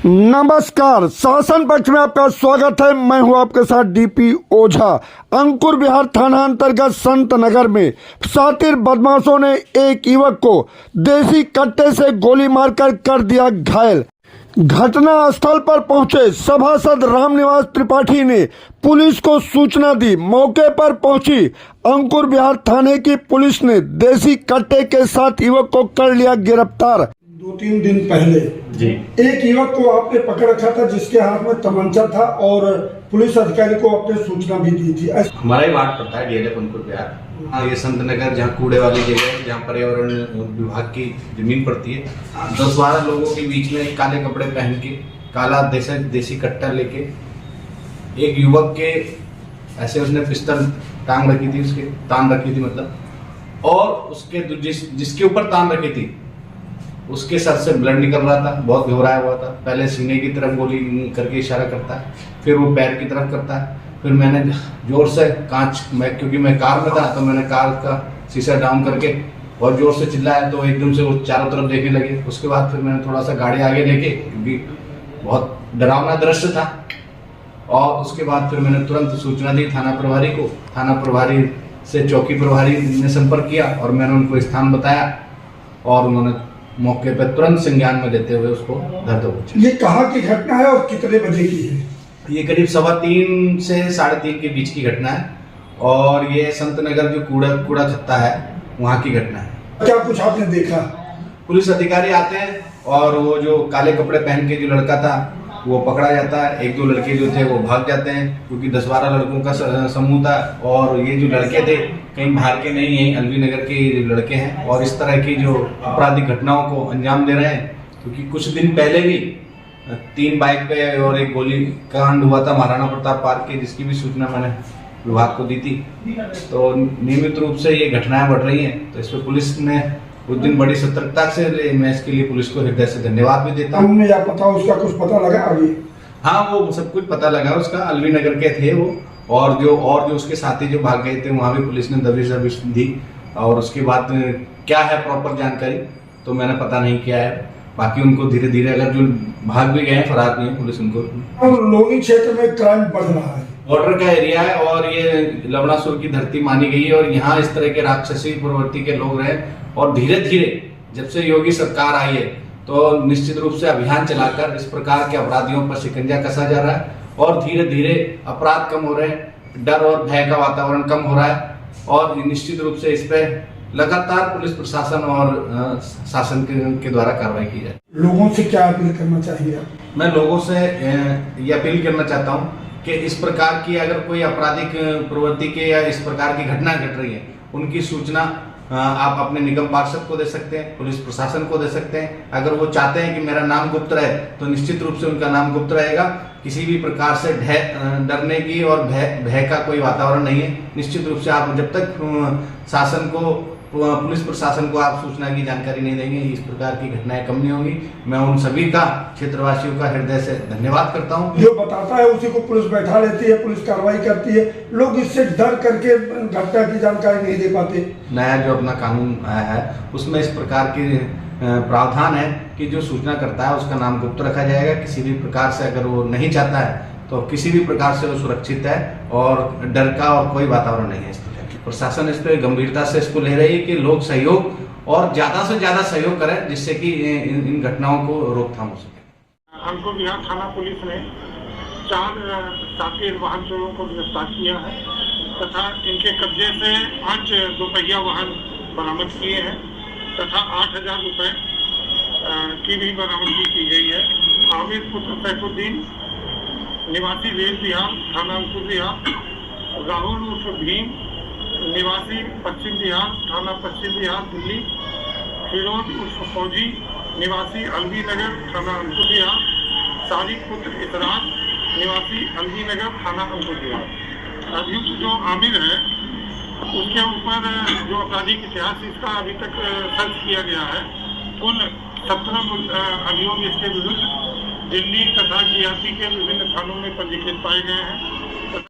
नमस्कार, शासन पक्ष में आपका स्वागत है। मैं हूं आपके साथ डीपी ओझा। अंकुर विहार थाना अंतर्गत संत नगर में शातिर बदमाशों ने एक युवक को देसी कट्टे से गोली मारकर कर दिया घायल। घटना स्थल पर पहुंचे सभासद रामनिवास त्रिपाठी ने पुलिस को सूचना दी। मौके पर पहुंची अंकुर विहार थाने की पुलिस ने देसी कट्टे के साथ युवक को कर लिया गिरफ्तार। 2-3 दिन पहले जी एक युवक को आपने पकड़ रखा था जिसके हाथ में तमंचा था और पुलिस अधिकारी को आपने सूचना भी दी थी। हमारा ही वार्ड पड़ता है डीएलएफ अंकुर विहार। हाँ, ये संत नगर जहाँ कूड़े वाली जगह है, जहाँ पर्यावरण विभाग की जमीन पड़ती है। 10-12 लोगों के बीच में काले कपड़े पहन के काला देसी कट्टा लेके एक युवक के ऐसे उसने पिस्तल टांग रखी थी, उसके तान रखी थी मतलब, और उसके जिसके ऊपर तान रखी थी उसके सर से ब्लड निकल रहा था, बहुत घबराया हुआ था। पहले सीने की तरफ गोली करके इशारा करता है, फिर वो पैर की तरफ करता है। फिर मैंने जोर से क्योंकि मैं कार में था तो मैंने कार का शीशा डाउन करके बहुत जोर से चिल्लाया, तो एकदम से वो चारों तरफ देखने लगे। उसके बाद फिर मैंने थोड़ा सा गाड़ी आगे लेके, क्योंकि बहुत डरावना दृश्य था, और उसके बाद फिर मैंने तुरंत सूचना दी थाना प्रभारी को। थाना प्रभारी से चौकी प्रभारी ने संपर्क किया और मैंने उनको स्थान बताया और उन्होंने मौके पर तुरंत संज्ञान में लेते हुए उसको धर दबोचा। ये कहाँ की घटना है और कितने बजे की है? ये करीब 3:15 से 3:30 के बीच की घटना है, और ये संत नगर जो कूड़ा खत्ता है वहाँ की घटना है। क्या कुछ आपने देखा? पुलिस अधिकारी आते हैं और वो जो काले कपड़े पहन के जो लड़का था वो पकड़ा जाता है। 1-2 लड़के जो थे वो भाग जाते हैं, क्योंकि 10-12 लड़कों का समूह था, और ये जो लड़के थे कहीं बाहर के नहीं, यहीं अलवी नगर के लड़के हैं, और इस तरह की जो आपराधिक घटनाओं को अंजाम दे रहे हैं। क्योंकि कुछ दिन पहले भी 3 बाइक पे और एक गोली कांड हुआ था महाराणा प्रताप पार्क के, जिसकी भी सूचना मैंने विभाग को दी थी। तो नियमित रूप से ये घटनाएं बढ़ रही हैं, तो इस पर पुलिस ने उस दिन बड़ी सतर्कता से, मैं इसके लिए पुलिस को हृदय से धन्यवाद भी देता हूँ। या पता उसका कुछ पता लगा अभी? हाँ, वो सब कुछ पता लगा उसका। अलवी नगर के थे वो, और जो उसके साथी जो भाग गए थे वहाँ भी पुलिस ने दबिश दी, और उसके बाद क्या है प्रॉपर जानकारी तो मैंने पता नहीं किया है। बाकी उनको धीरे धीरे, अगर जो भाग भी गए हैं, फरार नहीं है, पुलिस उनको। लोनी क्षेत्र में क्राइम बढ़ रहा है, बॉर्डर का एरिया है, और ये लवणासुर की धरती मानी गई है, और यहाँ इस तरह के राक्षसी प्रवृत्ति के लोग रहे। और धीरे धीरे जब से योगी सरकार आई है तो निश्चित रूप से अभियान चलाकर इस प्रकार के अपराधियों पर शिकंजा कसा जा रहा है, और धीरे धीरे अपराध कम हो रहे हैं, डर और भय का वातावरण कम हो रहा है, और निश्चित रूप से इस पे लगातार पुलिस प्रशासन और शासन के द्वारा कार्रवाई की जाए। लोगों से क्या अपील करना चाहिए? मैं लोगों से ये अपील करना चाहता हूँ कि इस प्रकार की अगर कोई आपराधिक प्रवृत्ति के या इस प्रकार की घटना घट रही है, उनकी सूचना आप अपने निगम पार्षद को दे सकते हैं, पुलिस प्रशासन को दे सकते हैं। अगर वो चाहते हैं कि मेरा नाम गुप्त रहे तो निश्चित रूप से उनका नाम गुप्त रहेगा। किसी भी प्रकार से डरने की और भय का कोई वातावरण नहीं है। निश्चित रूप से आप जब तक शासन को, पुलिस प्रशासन को आप सूचना की जानकारी नहीं देंगे, इस प्रकार की घटनाएं कम नहीं होंगी। मैं उन सभी का, क्षेत्रवासियों का हृदय से धन्यवाद करता हूं। जो बताता है उसी को पुलिस बैठा लेती है, पुलिस कार्रवाई करती है। लोग इससे डर करके घटना की जानकारी नहीं दे पाते। नया जो अपना कानून आया है उसमें इस प्रकार की प्रावधान है कि जो सूचना करता है उसका नाम गुप्त रखा जाएगा। किसी भी प्रकार से अगर वो नहीं चाहता है तो किसी भी प्रकार से वो सुरक्षित है, और डर का और कोई वातावरण नहीं है। इस तरह प्रशासन इस पर गंभीरता से इसको ले रही है कि लोग सहयोग और ज्यादा से ज्यादा सहयोग करें, जिससे कि इन घटनाओं को रोकथाम हो सके। अंकुर विहार थाना पुलिस ने 4 शातिर वाहन चोरों को गिरफ्तार किया है, तथा इनके कब्जे से 5 दोपहिया वाहन बरामद किए हैं, तथा 8,000 रुपये की भी बरामदगी की गई है। आमिर पुत्र सैफुद्दीन निवासी रेल बिहार थाना अंकुर विहार, राहुल उर्फ भीम निवासी पश्चिम बिहार थाना पश्चिम बिहार दिल्ली, फिरोज उर्फ फौजी निवासी अलवी नगर थाना अंकुर विहार, सारिक पुत्र इतराज निवासी अलवी नगर थाना अंकुर विहार। अभियुक्त जो आमिर है उसके ऊपर जो आपराधिक इतिहास इसका अभी तक सर्च किया गया है। कुल 17 अभियोग इसके विरुद्ध दिल्ली तथा GRP के विभिन्न थानों में पंजीकृत पाए गए हैं।